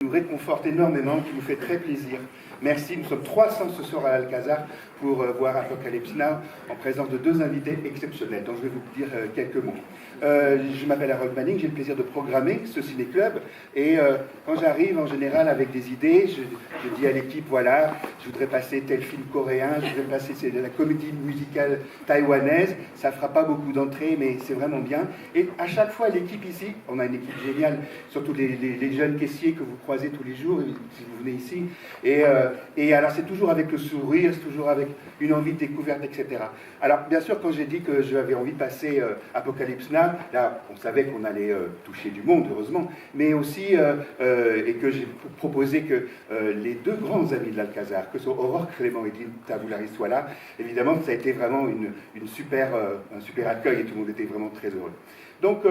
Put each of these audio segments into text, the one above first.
nous réconforte énormément, qui nous fait très plaisir. Merci, nous sommes 300 ce soir à l'Alcazar pour voir Apocalypse Now en présence de deux invités exceptionnels dont je vais vous dire quelques mots. Je m'appelle Harold Manning, j'ai le plaisir de programmer ce ciné-club et quand j'arrive en général avec des idées, je dis à l'équipe, voilà, je voudrais passer tel film coréen, je voudrais passer de la comédie musicale taïwanaise, ça fera pas beaucoup d'entrées mais c'est vraiment bien. Et à chaque fois l'équipe ici, on a une équipe géniale, surtout les jeunes caissiers que vous croisez tous les jours si vous venez ici, et alors c'est toujours avec le sourire, c'est toujours avec une envie de découverte, etc. Alors bien sûr quand j'ai dit que j'avais envie de passer Apocalypse Now, là on savait qu'on allait toucher du monde heureusement, mais aussi et que j'ai proposé que les deux grands amis de l'Alcazar, que sont Aurore Clément et Dean Tavoularis soient là. Évidemment ça a été vraiment un super accueil et tout le monde était vraiment très heureux. Donc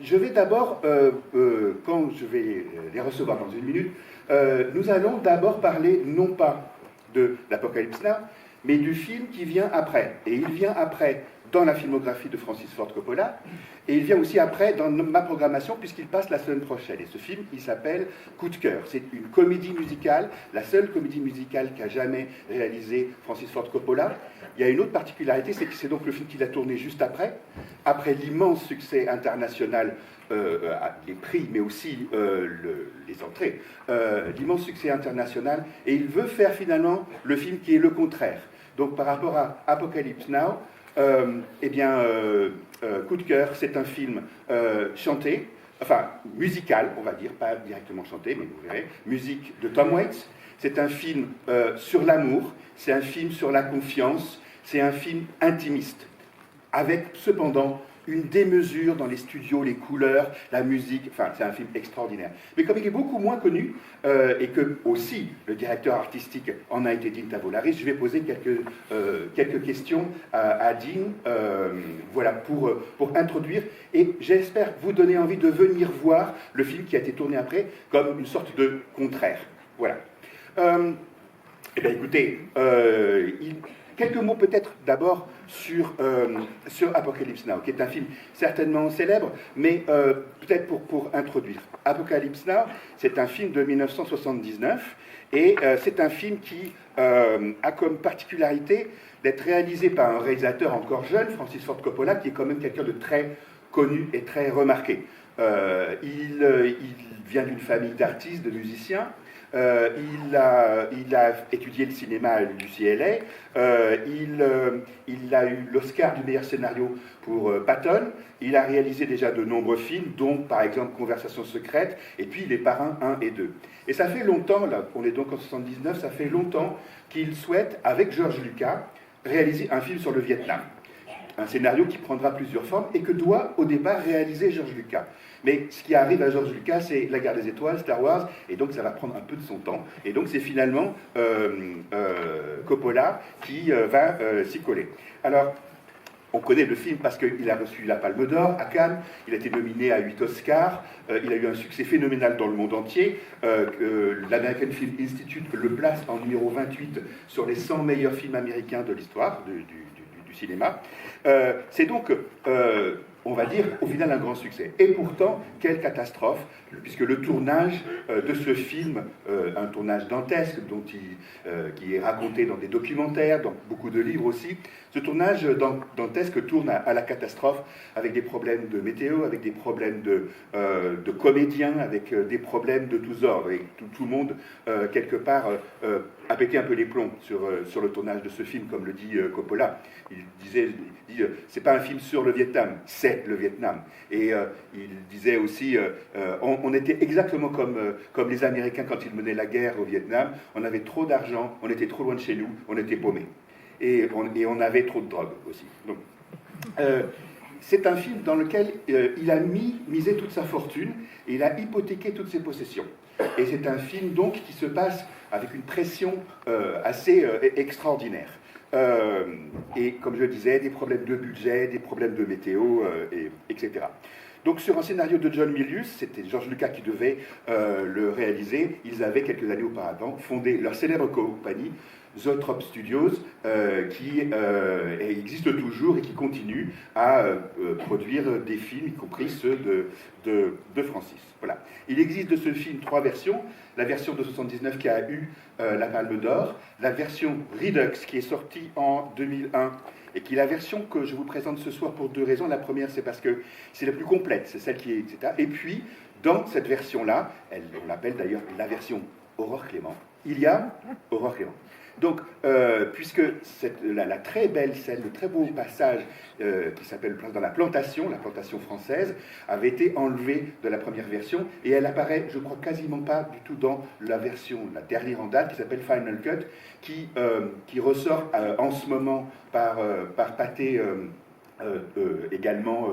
je vais d'abord, quand je vais les recevoir dans une minute, nous allons d'abord parler non pas de l'Apocalypse Now, mais du film qui vient après. Et il vient après dans la filmographie de Francis Ford Coppola, et il vient aussi après dans ma programmation, puisqu'il passe la semaine prochaine. Et ce film, il s'appelle Coup de cœur. C'est une comédie musicale, la seule comédie musicale qu'a jamais réalisé Francis Ford Coppola. Il y a une autre particularité, c'est que c'est donc le film qu'il a tourné juste après l'immense succès international, les prix, mais aussi les entrées, l'immense succès international, et il veut faire finalement le film qui est le contraire. Donc par rapport à Apocalypse Now, Coup de cœur, c'est un film chanté, enfin musical, on va dire, pas directement chanté, mais vous verrez, musique de Tom Waits. C'est un film sur l'amour, c'est un film sur la confiance, c'est un film intimiste, avec cependant une démesure dans les studios, les couleurs, la musique, enfin c'est un film extraordinaire. Mais comme il est beaucoup moins connu, et que aussi le directeur artistique en a été Dean Tavoularis, je vais poser quelques questions à Dean, voilà, pour introduire, et j'espère vous donner envie de venir voir le film qui a été tourné après, comme une sorte de contraire. Voilà. Eh bien écoutez, quelques mots peut-être d'abord sur Apocalypse Now, qui est un film certainement célèbre, mais peut-être pour introduire. Apocalypse Now, c'est un film de 1979, et c'est un film qui a comme particularité d'être réalisé par un réalisateur encore jeune, Francis Ford Coppola, qui est quand même quelqu'un de très connu et très remarqué. Il vient d'une famille d'artistes, de musiciens. Il a étudié le cinéma à l'UCLA, il a eu l'Oscar du meilleur scénario pour Patton, il a réalisé déjà de nombreux films, dont par exemple Conversations secrètes, et puis Les Parrains 1 et 2. Et ça fait longtemps, là, on est donc en 79, ça fait longtemps qu'il souhaite, avec George Lucas, réaliser un film sur le Vietnam. Un scénario qui prendra plusieurs formes et que doit au départ réaliser George Lucas. Mais ce qui arrive à George Lucas, c'est La Guerre des Étoiles, Star Wars, et donc ça va prendre un peu de son temps. Et donc c'est finalement Coppola qui va s'y coller. Alors, on connaît le film parce qu'il a reçu la Palme d'Or à Cannes, il a été nominé à 8 Oscars, il a eu un succès phénoménal dans le monde entier. L'American Film Institute le place en numéro 28 sur les 100 meilleurs films américains de l'histoire du cinéma. C'est donc, on va dire, au final un grand succès. Et pourtant, quelle catastrophe, puisque le tournage de ce film, un tournage dantesque, qui est raconté dans des documentaires, dans beaucoup de livres aussi, ce tournage dantesque tourne à la catastrophe, avec des problèmes de météo, avec des problèmes de comédiens, avec des problèmes de tous ordres. Et tout le monde, quelque part, a pété un peu les plombs sur le tournage de ce film, comme le dit Coppola. Il dit c'est pas un film sur le Vietnam, c'est le Vietnam. Et il disait aussi, on était exactement comme les Américains quand ils menaient la guerre au Vietnam. On avait trop d'argent, on était trop loin de chez nous, on était paumés. Et on avait trop de drogue aussi. Donc, c'est un film dans lequel il a misé toute sa fortune et il a hypothéqué toutes ses possessions. Et c'est un film donc qui se passe avec une pression assez extraordinaire. Et comme je disais, des problèmes de budget, des problèmes de météo, etc. Donc sur un scénario de John Milius, c'était George Lucas qui devait le réaliser. Ils avaient quelques années auparavant fondé leur célèbre compagnie, Zoetrope Studios, qui existe toujours et qui continue à produire des films, y compris ceux de Francis. Voilà. Il existe de ce film 3 versions. La version de 79 qui a eu la Palme d'Or, la version Redux qui est sortie en 2001 et qui est la version que je vous présente ce soir pour 2 raisons. La première, c'est parce que c'est la plus complète, c'est celle qui est, etc. Et puis, dans cette version-là, on l'appelle d'ailleurs la version Aurore Clément, il y a Aurore Clément. Donc, puisque la très belle scène, le très beau passage qui s'appelle dans la plantation française, avait été enlevé de la première version, et elle apparaît, je crois, quasiment pas du tout dans la version, la dernière en date, qui s'appelle Final Cut, qui ressort en ce moment par Pathé, également,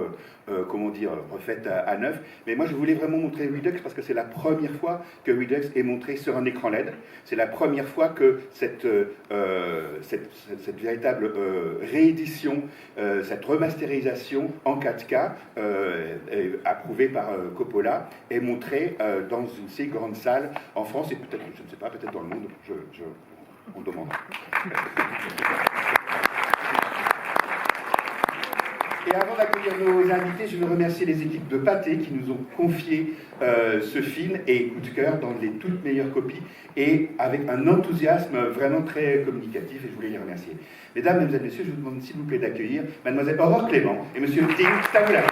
comment dire, refaite à neuf. Mais moi, je voulais vraiment montrer Redux parce que c'est la première fois que Redux est montré sur un écran LED. C'est la première fois que cette véritable réédition, cette remasterisation en 4K, approuvée par Coppola, est montrée dans une si grande salle en France et peut-être, je ne sais pas, peut-être dans le monde. On demande. Et avant d'accueillir nos invités, je veux remercier les équipes de Pathé qui nous ont confié ce film et coup de cœur dans les toutes meilleures copies et avec un enthousiasme vraiment très communicatif, et je voulais les remercier. Mesdames, Mesdemoiselles, Messieurs, je vous demande s'il vous plaît d'accueillir Mademoiselle Aurore Clément et Monsieur Tim Stamoulakis.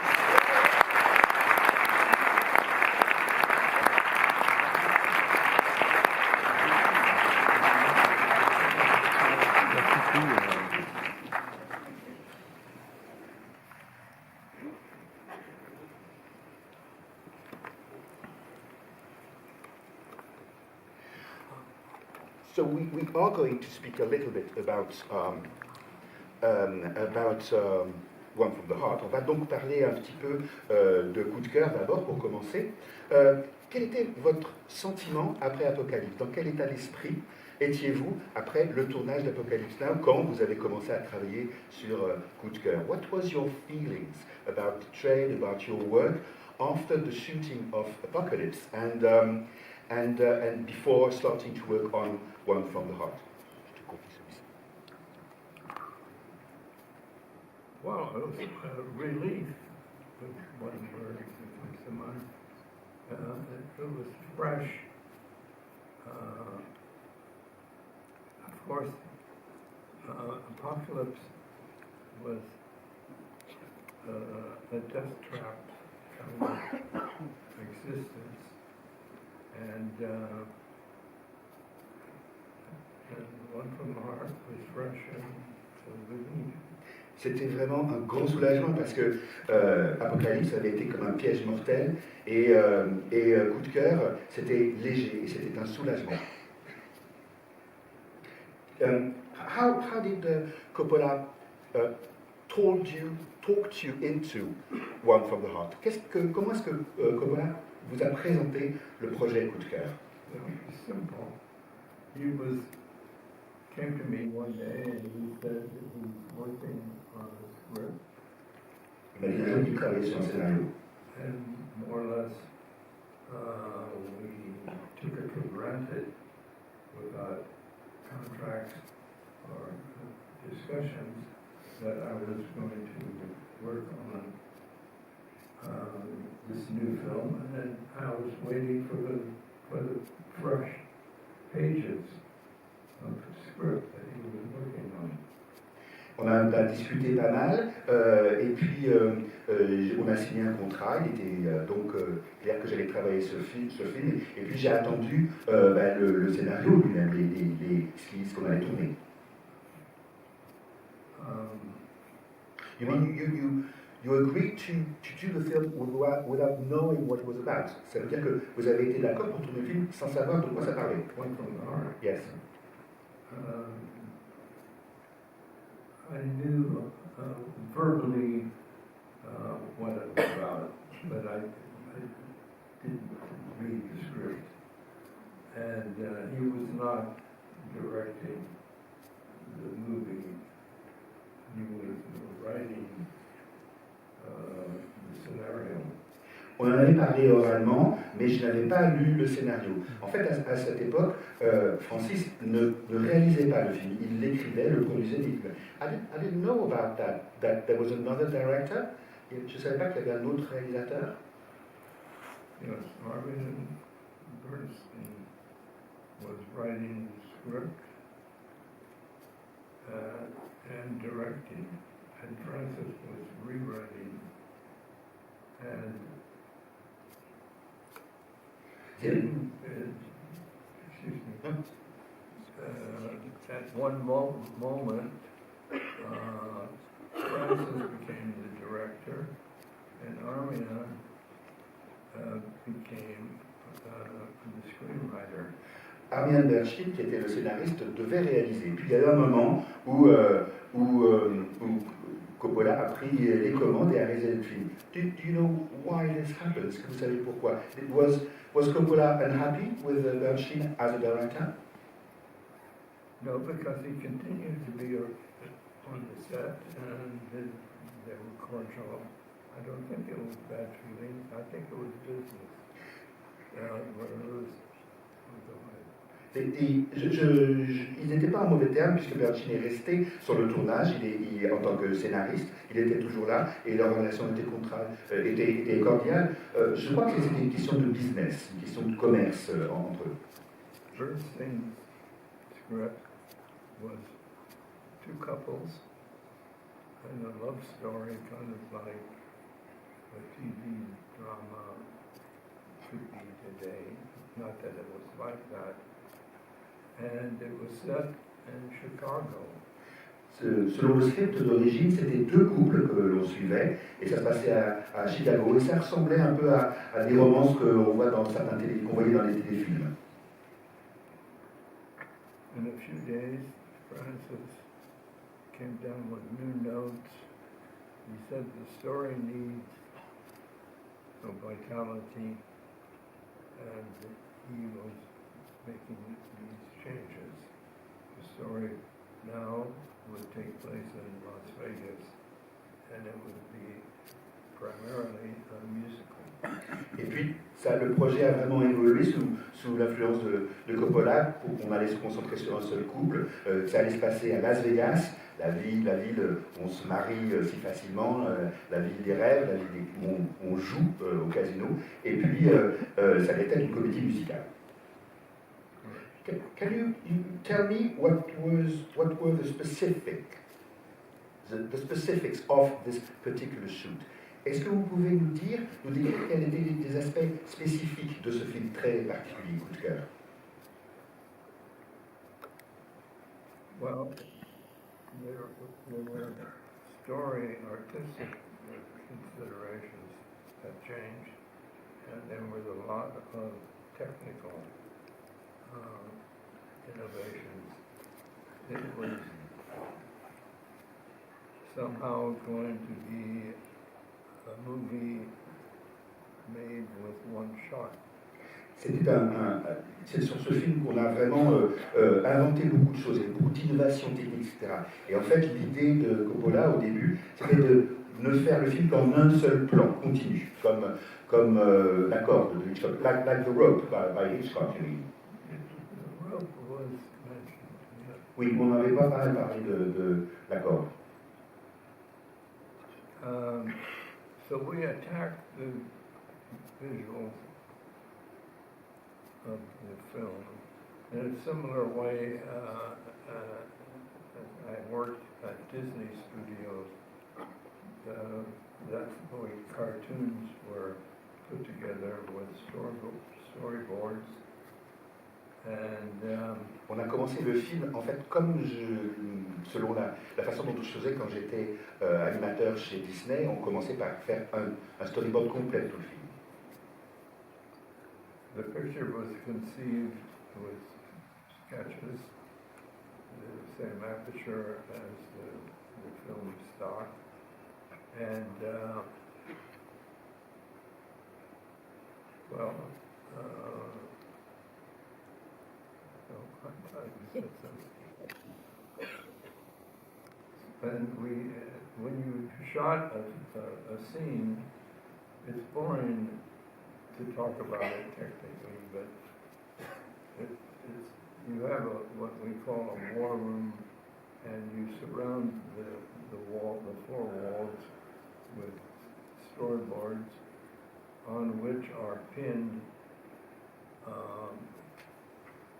So we are going to speak a little bit about One from the Heart. On va donc parler un petit peu de coup de cœur d'abord pour commencer. Quel était votre sentiment après Apocalypse? Dans quel état d'esprit étiez-vous après le tournage d'Apocalypse Now quand vous avez commencé à travailler sur coup de cœur? What was your feelings about the trade, about your work after the shooting of Apocalypse and before starting to work on One from the Heart? Well, it was a relief, with one word that comes to mind. It was fresh. Of course, Apocalypse was a death trap kind of existence, and One from the Heart was fresh and relief. C'était vraiment un grand soulagement parce que Apocalypse avait été comme un piège mortel et coup de cœur, c'était léger et c'était un soulagement. How did Coppola talked you into One from the Heart? Comment est-ce que Coppola vous a présenté le projet coup de cœur? It was simple. He came to me one day and he said that he was working on a script. Il m'a dit un jour qu'il travaillait sur un scénario. And more or less, we took it for granted without contracts or discussions that I was going to work on this new film, and then I was waiting for the fresh pages of the script that he was working on. On a discuté pas mal, et puis on a signé un contrat. Il était donc clair que j'allais travailler ce film, et puis j'ai attendu le scénario lui-même, ce qu'on allait tourner. You mean you agreed to do the film without knowing what it was about? Ça veut dire que vous avez été d'accord pour tourner le film sans savoir de quoi ça parlait. One from the Heart. Yes. I knew verbally what it was about, but I didn't read the script. And he was not directing the movie. He was writing the scenario. On en avait parlé oralement, mais je n'avais pas lu le scénario. En fait, à cette époque, Francis ne réalisait pas le film. Il l'écrivait, le produisait. I didn't know about that there was another director. Je ne savais pas qu'il y avait un autre réalisateur. Yes, Armin Bernstein was writing the script and directing, and Francis was rewriting. And excuse me, at one moment, Francis became the director, and Armina became the screenwriter. Armin Bernstein, qui était le scénariste, devait réaliser. Puis il y a eu un moment où Coppola a pris les commandes et a réalisé le film. Do you know why this happened? Est-ce que vous savez pourquoi? Was Coppola unhappy with Bernstein as a director? No, because he continued to be on the set, and they were cordial. I don't think it was bad feelings. I think it was business. Il n'était pas en mauvais terme puisque Bernstein est resté sur le tournage, en tant que scénariste, il était toujours là et leur relation était cordiale. Je crois que c'était une question de business, une question de commerce entre eux. Bernstein's script was two couples and a love story, kind of like a TV drama could be today. Not that it was like that. And it was set in Chicago. Selon le script d'origine, c'était deux couples que l'on suivait, et ça se passait à Chicago, et ça ressemblait un peu à des romances qu'on voit dans certains qu'on voyait dans les téléfilms. In a few days, Francis came down with new notes. He said the story needs some vitality, and he was making these changes. The story now would take place in Las Vegas, and it would be primarily a musical. Et puis, le projet a vraiment évolué sous l'influence de Coppola, pour qu'on allait se concentrer sur un seul couple. Ça allait se passer à Las Vegas, la ville où on se marie si facilement, la ville des rêves, la ville où on joue au casino. Et puis, ça allait être une comédie musicale. Can you tell me what were the specifics of this particular shoot? Est-ce que vous pouvez nous décrire quels étaient les aspects spécifiques de ce film très particulier, coup de cœur? Well, there were story, artistic considerations that changed, and there was a lot of technical innovations. It was somehow going to be a movie made with one shot. C'est sur ce film qu'on a vraiment inventé beaucoup de choses, il y a beaucoup d'innovations techniques, etc. Et en fait, l'idée de Coppola au début, c'était de ne faire le film qu'en un seul plan, continu, comme la corde de Hitchcock, like the rope by Hitchcock. The rope was mentioned. Yeah. Oui, on n'avait pas parlé de la corde. So we attacked the visuals of the film in a similar way. I worked at Disney Studios. That's the way cartoons were put together with storyboards. And on a commencé le film, en fait, selon la façon dont je faisais quand j'étais animateur chez Disney, on commençait par faire un storyboard complet tout le film. The picture was conceived with sketches, the same aperture as the film stock, and and when you shot a scene, it's boring to talk about it technically, but you have what we call a war room, and you surround the four walls with storyboards on which are pinned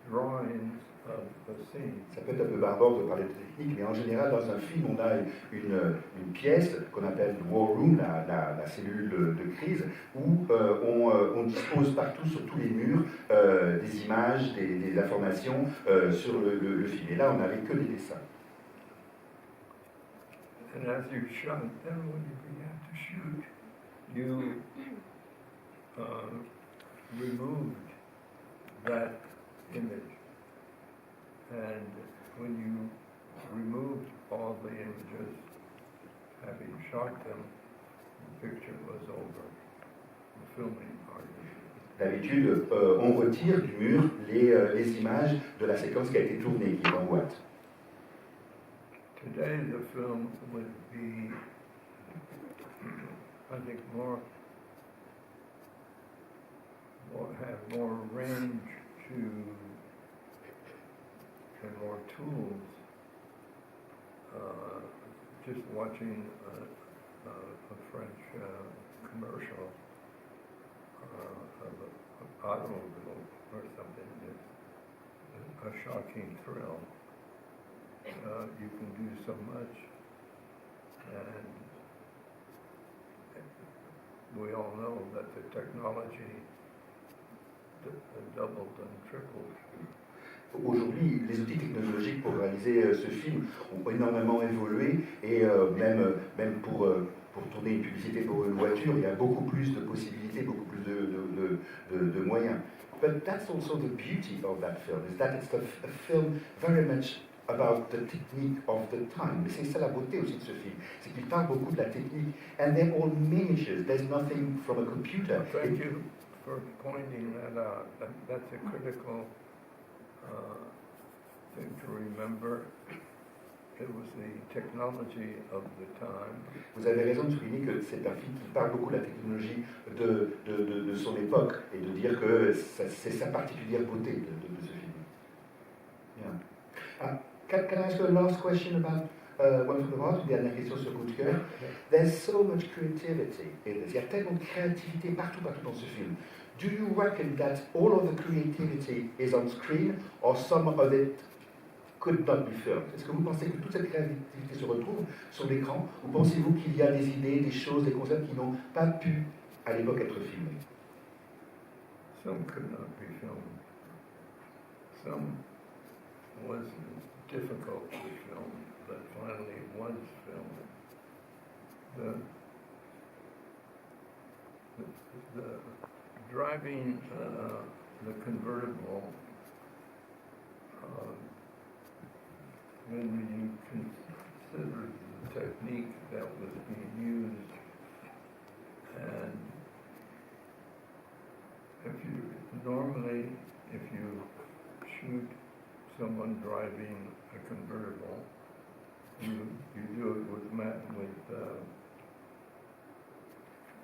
drawings of the scene. Ça peut être un peu barbare de parler de technique, mais en général, dans un film, on a une pièce qu'on appelle le war room, la cellule de crise, où on dispose partout, sur tous les murs, des images, des informations sur le film. Et là, on n'avait que des dessins. And as you shot, then when you began to shoot, you removed that image. And when you removed all the images, having shot them, the picture was over. The filming part. D'habitude, on retire du mur les images de la séquence qui a été tournée, qui est en boîte. Today the film would be, I think, have more range to and more tools. Just watching a French commercial of an automobile or something is a shocking thrill. You can do so much, and we all know that the technology doubled and tripled. Aujourd'hui, les outils technologiques pour réaliser ce film ont énormément évolué et même pour tourner une publicité pour une voiture, il y a beaucoup plus de possibilités, beaucoup plus de moyens. But that's also the beauty of that film, is that it's a film very much about the technique of the time. Mais c'est ça la beauté aussi de ce film, c'est qu'il parle beaucoup de la technique. And they're all miniatures, there's nothing from a computer. Thank you for pointing that out. That's a critical thing to remember. It was the technology of the time. Vous avez raison de souligner que c'est un film qui parle beaucoup de la technologie de son époque et de dire que c'est sa particulière beauté de ce film. Yeah. Can I ask you a last question about One for the Heart, une dernière question sur coup de cœur? There's so much creativity in this. Il y a tellement de créativité partout dans ce film. Do you reckon that all of the creativity is on screen or some of it could not be filmed? Est-ce que vous pensez que toute cette créativité se retrouve sur l'écran ou pensez-vous qu'il y a des idées, des choses, des concepts qui n'ont pas pu à l'époque être filmés? Some could not be filmed. Some was difficult to film, but finally was filmed. The driving the convertible, when you consider the technique that was being used, and if you shoot someone driving a convertible, you do it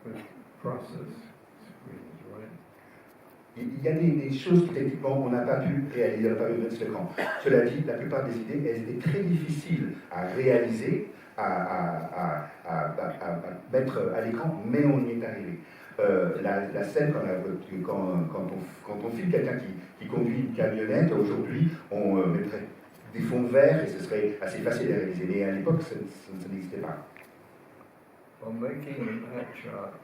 with process screens, right? Il y a des choses qui, techniquement, on n'a pas pu réaliser, on n'a pas pu mettre sur l'écran. Cela dit, la plupart des idées, elles étaient très difficiles à réaliser, à mettre à l'écran, mais on y est arrivé. La scène, quand on filme quelqu'un qui conduit une camionnette, aujourd'hui, on mettrait des fonds verts et ce serait assez facile à réaliser. Mais à l'époque, ça n'existait pas. Well, making headshots,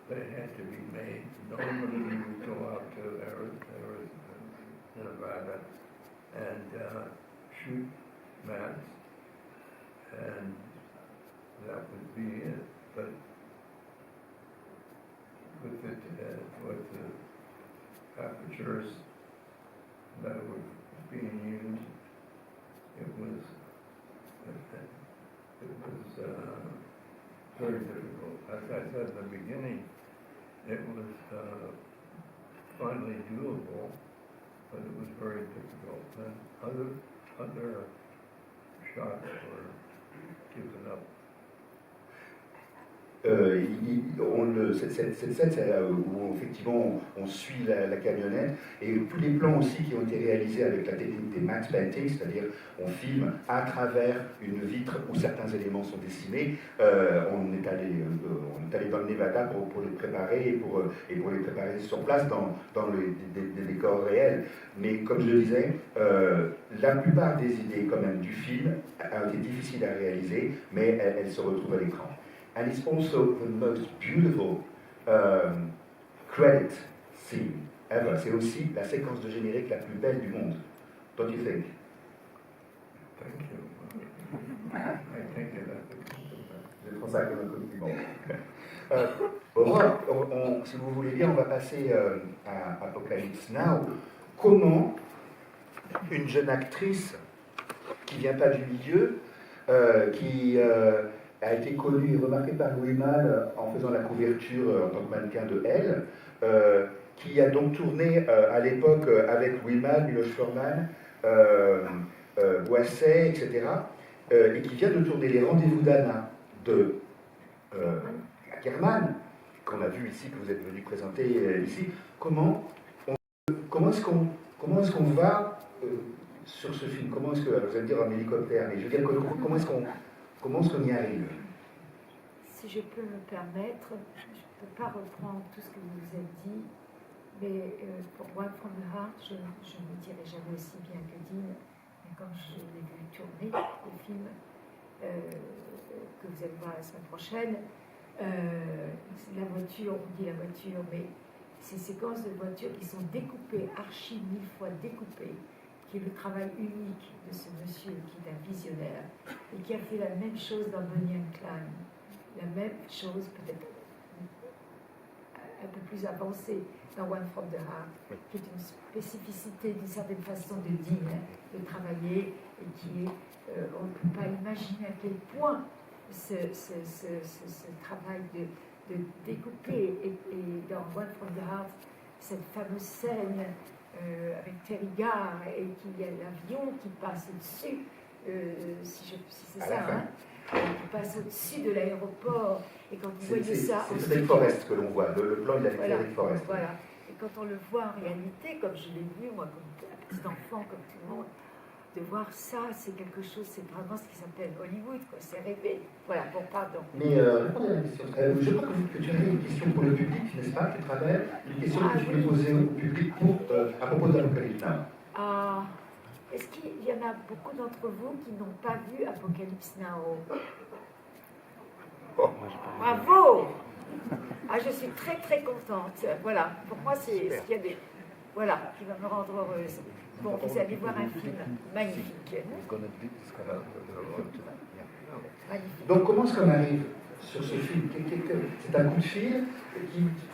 they had to be made. Normally you would go out to Nevada and shoot mats, and that would be it. But with the apertures that were being used, it was very difficult. As I said at the beginning, it was finally doable, but it was very difficult. And other shots were given up. Cette scène c'est où effectivement on suit la camionnette, et tous les plans aussi qui ont été réalisés avec la technique des matte painting, c'est-à-dire on filme à travers une vitre où certains éléments sont dessinés. On est allé dans le Nevada pour les préparer et pour les préparer sur place dans des décors réels. Mais comme je le disais, la plupart des idées quand même du film ont été difficiles à réaliser, mais elles se retrouvent à l'écran. And it's also the most beautiful credit scene ever. C'est aussi la séquence de générique la plus belle du monde. Don't you think? Thank you. I take it as a compliment. Je prends ça comme un compliment. Bon, si vous voulez bien, on va passer à Apocalypse Now. Comment une jeune actrice qui vient pas du milieu, qui a été connue et remarquée par Louis Malle en faisant la couverture en tant que mannequin de Elle, qui a donc tourné à l'époque avec Louis Malle, Miloš Forman, Boisset, etc., et qui vient de tourner Les Rendez-vous d'Anna de Ackerman, qu'on a vu ici, que vous êtes venu présenter ici. Comment est-ce qu'on va sur ce film? Comment est-ce que, vous allez me dire en hélicoptère, mais je veux dire, comment est-ce qu'on y arrive? Si je peux me permettre, je ne peux pas reprendre tout ce que vous avez dit, mais pour One from the Heart, je ne dirai jamais aussi bien que Dean, mais quand je l'ai vu tourner, le film que vous allez voir la semaine prochaine, la voiture, on dit la voiture, mais ces séquences de voitures qui sont découpées, archi 1000 fois découpées, qui est le travail unique de ce monsieur qui est un visionnaire et qui a fait la même chose dans Bonnie and Clyde, la même chose peut-être un peu plus avancée dans One from the Heart, qui est une spécificité d'une certaine façon de Dean, de travailler, et qui est, on ne peut pas imaginer à quel point ce travail de découper, et dans One from the Heart, cette fameuse scène avec Terry Garr, et qu'il y a l'avion qui passe au-dessus, si c'est ça, hein, qui passe au-dessus de l'aéroport, et quand vous voyez ça... C'est Frédéric Forrest que l'on voit, le plan il a fait Frédéric Forrest. Voilà, et quand on le voit en réalité, comme je l'ai vu, moi, comme un petit enfant, comme tout le monde, de voir ça, c'est quelque chose, c'est vraiment ce qui s'appelle Hollywood, quoi, c'est rêvé. Voilà, bon, pardon. Mais répondez à la question. Je crois que tu avais une question pour le public, n'est-ce pas, qui travers une question que tu voulais poser au public à propos d'Apocalypse Now. Est-ce qu'il y en a beaucoup d'entre vous qui n'ont pas vu Apocalypse Now? Bravo! Je suis très très contente. Voilà, pour moi c'est ce qu'il y a voilà, qui va me rendre heureuse. Bon, vous allez voir un film magnifique. Magnifique. Donc comment est-ce qu'on arrive sur ce film? C'est un coup de fil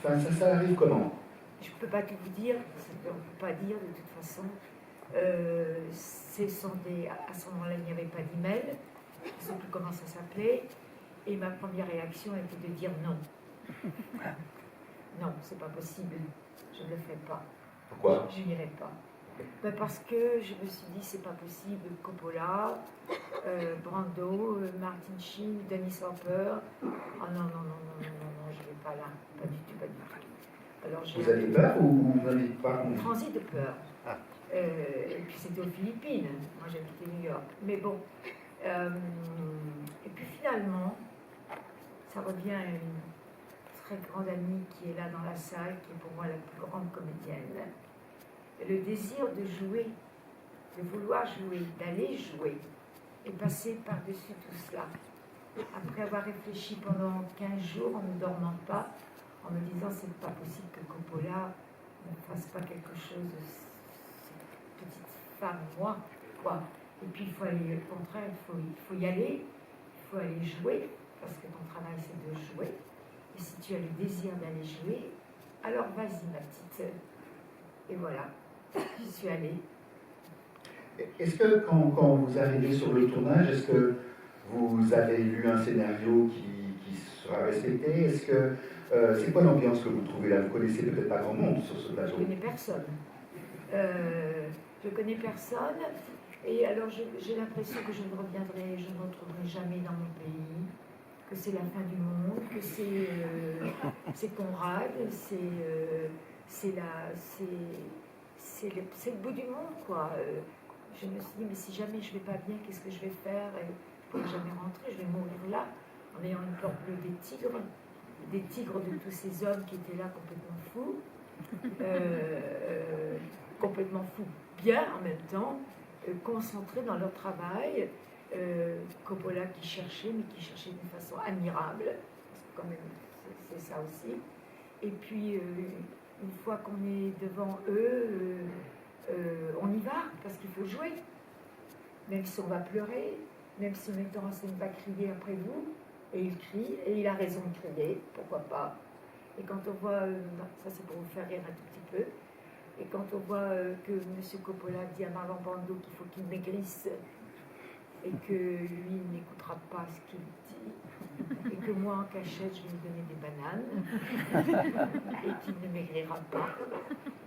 ça arrive comment? Je ne peux pas tout vous dire, on ne peut pas dire de toute façon. À ce moment-là, il n'y avait pas d'email, je ne sais plus comment ça s'appelait, et ma première réaction était de dire non. Non, c'est pas possible, je ne le ferai pas. Pourquoi? Je n'irai pas. Parce que je me suis dit, c'est pas possible, Coppola, Brando, Martin Sheen, Dennis Hopper. Oh non, je ne vais pas là, pas du tout, pas du tout. Alors, vous aviez peur ou vous n'aviez pas? Transi de peur. Et puis c'était aux Philippines, moi j'habitais New York. Mais bon, et puis finalement, ça revient à une très grande amie qui est là dans la salle, qui est pour moi la plus grande comédienne. Le désir de jouer, de vouloir jouer, d'aller jouer, et passer par-dessus tout cela. Après avoir réfléchi pendant 15 jours en ne dormant pas, en me disant c'est pas possible que Coppola ne fasse pas quelque chose de cette petite femme, moi, quoi. Et puis il faut aller, au contraire, il faut y aller, il faut aller jouer, parce que ton travail c'est de jouer. Et si tu as le désir d'aller jouer, alors vas-y ma petite. Et voilà, j'y suis allée. Est-ce que quand vous arrivez sur le tournage, est-ce que vous avez lu un scénario qui sera respecté? Est-ce que c'est quoi l'ambiance que vous trouvez là? Vous connaissez peut-être pas grand monde sur ce plateau. Je connais personne. Je connais personne. Et alors j'ai l'impression que je ne retrouverai jamais dans mon pays. que c'est la fin du monde, que c'est Conrad, c'est le bout du monde, quoi. Je me suis dit, mais si jamais je vais pas bien, qu'est-ce que je vais faire? Et je ne pourrai jamais rentrer, je vais mourir là, en ayant une porte bleue des tigres de tous ces hommes qui étaient là complètement fous, complètement fous, bien en même temps, concentrés dans leur travail. Coppola qui cherchait, mais qui cherchait d'une façon admirable, parce que quand même c'est ça aussi. Et puis une fois qu'on est devant eux, on y va, parce qu'il faut jouer. Même si on va pleurer, même si le metteur en scène va crier après vous, et il crie, et il a raison de crier, pourquoi pas. Et quand on voit, ça c'est pour vous faire rire un tout petit peu, et quand on voit que M. Coppola dit à Marlon Brando qu'il faut qu'il maigrisse, et que lui n'écoutera pas ce qu'il dit, et que moi en cachette je vais lui donner des bananes, et qu'il ne maigrira pas,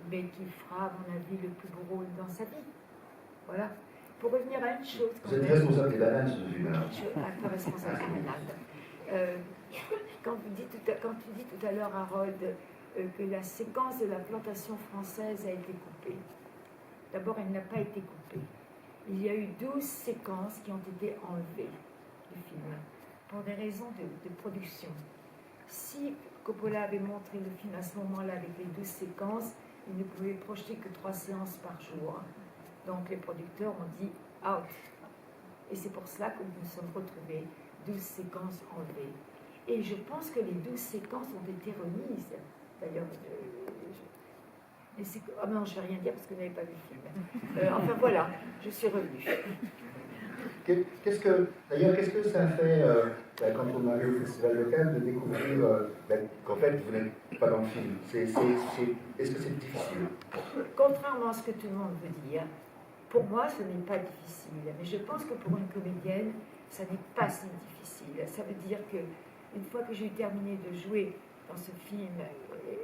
mais qu'il fera, à mon avis, le plus beau rôle dans sa vie. Voilà. Pour revenir à une chose. Vous êtes responsable des bananes, ce film. Un peu responsable des bananes. Quand tu dis tout à l'heure, Harold, que la séquence de la plantation française a été coupée, d'abord, elle n'a pas été coupée. Il y a eu 12 séquences qui ont été enlevées du film pour des raisons de production. Si Coppola avait montré le film à ce moment-là avec les 12 séquences, il ne pouvait projeter que 3 séances par jour. Donc les producteurs ont dit out. Et c'est pour cela que nous nous sommes retrouvés 12 séquences enlevées. Et je pense que les 12 séquences ont été remises. D'ailleurs, ah non, je ne vais rien dire parce que vous n'avez pas vu le film. Enfin voilà, je suis revenue. Qu'est-ce que ça fait quand on arrive au festival local de découvrir qu'en fait vous n'êtes pas dans le film? Est-ce que c'est difficile? Contrairement à ce que tout le monde veut dire, pour moi ce n'est pas difficile. Mais je pense que pour une comédienne, ça n'est pas si difficile. Ça veut dire que une fois que j'ai eu terminé de jouer dans ce film,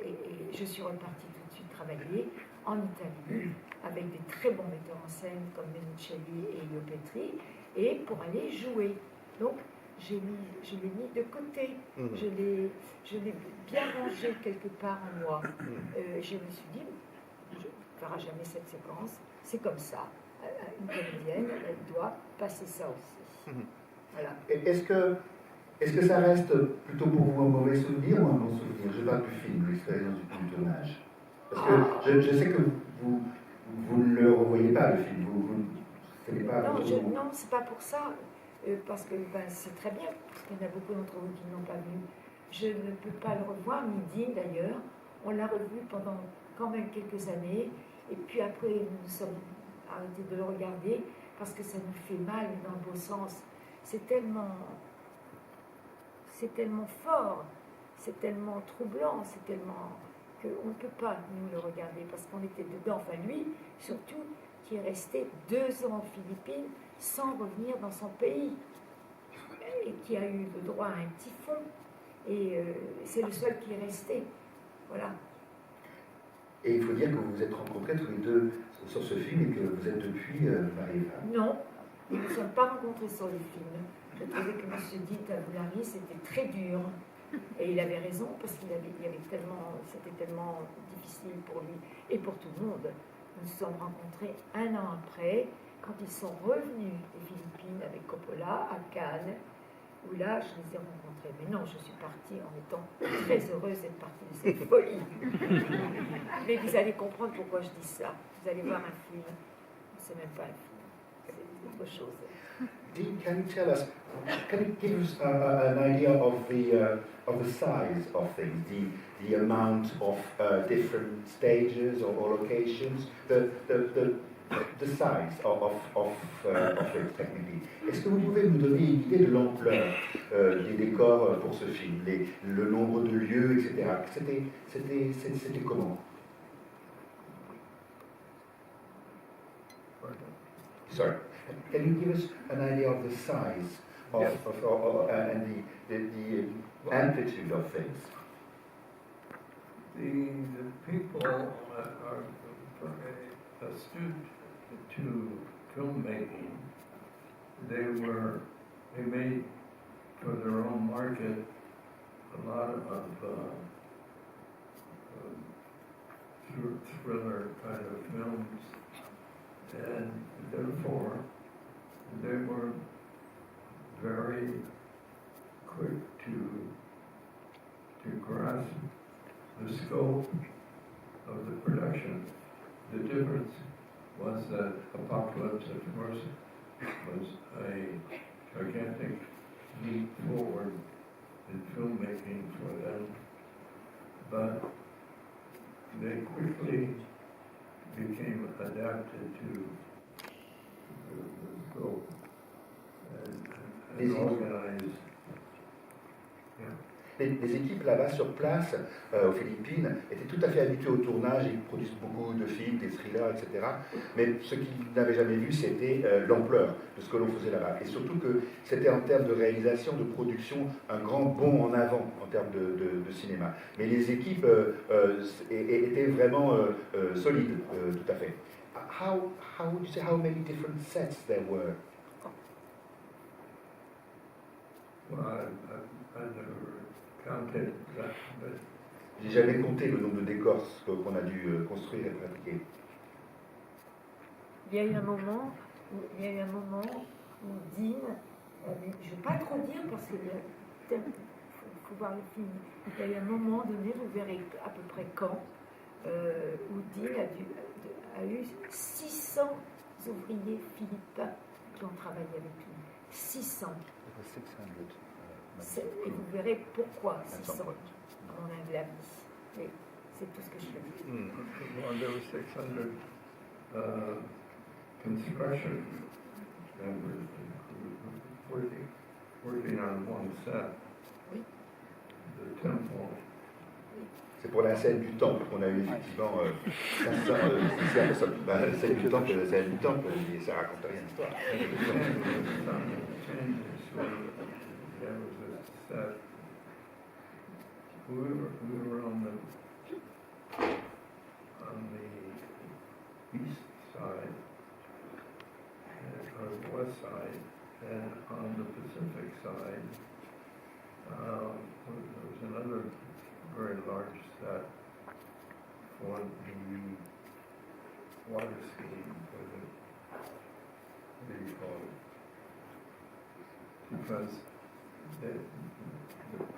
et je suis repartie tout de suite travailler en Italie avec des très bons metteurs en scène comme Menuccelli et Io Petri, et pour aller jouer. Donc je l'ai mis de côté, je l'ai bien rangé quelque part en moi. Je me suis dit, je ne ferai jamais cette séquence, c'est comme ça. Une comédienne, elle doit passer ça aussi. Voilà. Est-ce que ça reste plutôt pour vous un mauvais souvenir ou un bon souvenir? Je parle du film, l'expérience du tournage. Parce que je sais que vous ne le revoyez pas, le film. Ce n'est pas non, c'est pas pour ça. Parce que c'est très bien, parce qu'il y en a beaucoup d'entre vous qui ne l'ont pas vu. Je ne peux pas le revoir, ni Dean d'ailleurs. On l'a revu pendant quand même quelques années. Et puis après, nous nous sommes arrêtés de le regarder parce que ça nous fait mal dans le beau sens. C'est tellement fort, c'est tellement troublant, c'est tellement qu'on ne peut pas nous le regarder parce qu'on était dedans. Enfin lui, surtout, qui est resté 2 ans en Philippines sans revenir dans son pays et qui a eu le droit à un typhon. Et c'est le seul qui est resté. Voilà. Et il faut dire que vous vous êtes rencontrés tous les deux sur ce film et que vous êtes depuis mariés. Non, nous ne nous sommes pas rencontrés sur le film. Je trouvais que M. Di Tabulari, c'était très dur. Et il avait raison, parce c'était tellement difficile pour lui et pour tout le monde. Nous nous sommes rencontrés 1 an après, quand ils sont revenus des Philippines avec Coppola à Cannes, où là, je les ai rencontrés. Mais non, je suis partie en étant très heureuse d'être partie de cette folie. Mais vous allez comprendre pourquoi je dis ça. Vous allez voir un film. C'est même pas un film, c'est autre chose. Dean, can you tell us, can you give us an idea of the size of things, the amount of different stages or locations, the size of it technically? Est-ce que vous pouvez nous donner une idée de l'ampleur des décors pour ce film, le nombre de lieux, etc. C'était comment? Sorry. Can you give us an idea of the size and the amplitude of things? The people are astute to filmmaking. They made for their own market a lot of thriller kind of films, and therefore they were very quick to grasp the scope of the production. The difference was that Apocalypse, of course, was a gigantic leap forward in filmmaking for them, but they quickly became adapted to the scope and organized. Yeah. Les équipes là-bas sur place, aux Philippines, étaient tout à fait habituées au tournage, ils produisent beaucoup de films, des thrillers, etc. Mais ce qu'ils n'avaient jamais vu, c'était l'ampleur de ce que l'on faisait là-bas. Et surtout que c'était en termes de réalisation, de production, un grand bond en avant en termes de cinéma. Mais les équipes étaient vraiment solides, tout à fait. How would you say, how many different sets there were? Well, I never counted that, but J'ai jamais compté le nombre de décors qu'on a dû construire et pratiquer. Il y a eu un moment où Dean, je ne vais pas trop dire parce qu'il faut voir le film, il y a eu un moment donné, vous verrez à peu près quand, où Dean a eu 600 ouvriers philippins qui ont travaillé avec lui. 600. Et vous verrez pourquoi 600, à mon humble avis. Mais c'est tout ce que je veux dire. well, there were 600 construction members working on one set. Oui. The temple. C'est pour la scène du temple qu'on a eu effectivement 500 personnes. La scène du temple, et ça raconte rien d'histoire. There was a set. We were on the east side, or the west side, and on the Pacific side, there was another very large set for the water skiing, what do you call it? Because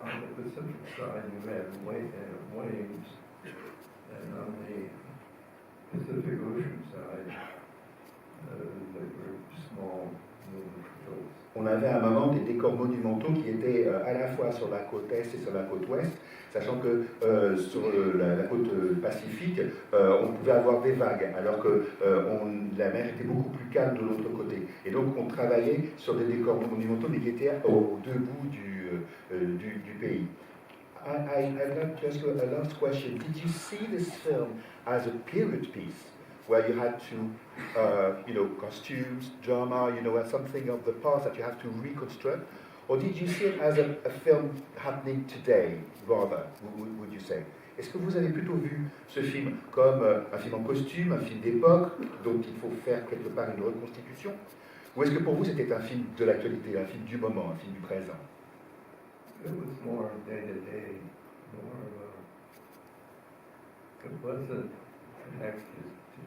on the Pacific side you had waves, and on the Pacific Ocean side they were small moving fields. On avait à un moment des décors monumentaux qui étaient à la fois sur la côte est et sur la côte ouest, sachant que sur la côte pacifique, on pouvait avoir des vagues, alors que la mer était beaucoup plus calme de l'autre côté. Et donc on travaillait sur des décors monumentaux, mais qui étaient aux deux bouts du pays. I'd like to ask you a last question. Did you see this film as a period piece, where you had to, costumes, drama, something of the past that you have to reconstruct? Or did you see it as a film happening today, rather, would you say? Est-ce que vous avez plutôt vu ce film comme un film en costume, un film d'époque, dont il faut faire quelque part une reconstitution? Ou est-ce que pour vous c'était un film de l'actualité, un film du moment, un film du présent? It was more day-to-day, it wasn't connected to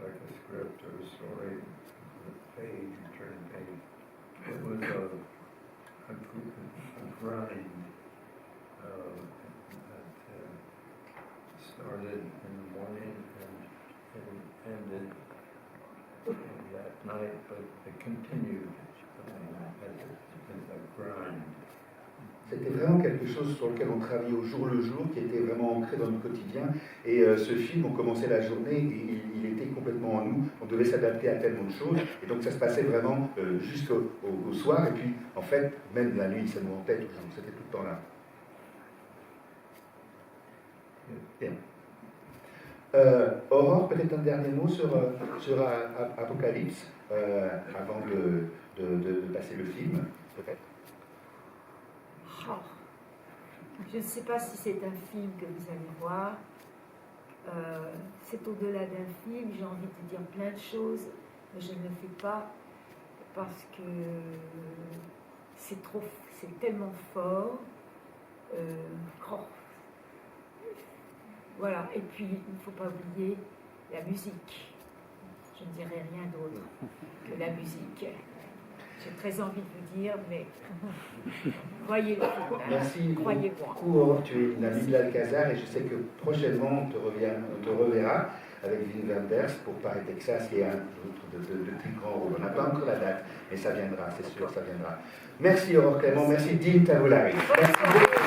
like a script or a story, a page, you turn page. It was a grind that started in the morning and ended that night, but it continued as a grind. C'était vraiment quelque chose sur lequel on travaillait au jour le jour, qui était vraiment ancré dans notre quotidien. Et ce film, on commençait la journée et il était complètement en nous. On devait s'adapter à tellement de choses. Et donc ça se passait vraiment jusqu'au soir. Et puis, en fait, même la nuit, ça nous hantait toujours. C'était tout le temps là. Bien. Aurore, peut-être un dernier mot sur Apocalypse, avant de passer le film, peut-être. Oh. Je ne sais pas si c'est un film que vous allez voir. C'est au-delà d'un film. J'ai envie de dire plein de choses, mais je ne le fais pas parce que c'est tellement fort. Oh. Voilà, et puis il ne faut pas oublier la musique. Je ne dirai rien d'autre que la musique. J'ai très envie de vous dire, mais croyez-le. Merci Croyez-moi. beaucoup, Aurore. Tu es une amie de l'Alcazar et je sais que prochainement on te reverra avec Wim Wenders pour Paris, Texas et un autre de tes grands rôles. On n'a pas encore la date, mais ça viendra, c'est sûr, ça viendra. Merci Aurore Clément, merci Dean Tavoulari. Merci beaucoup.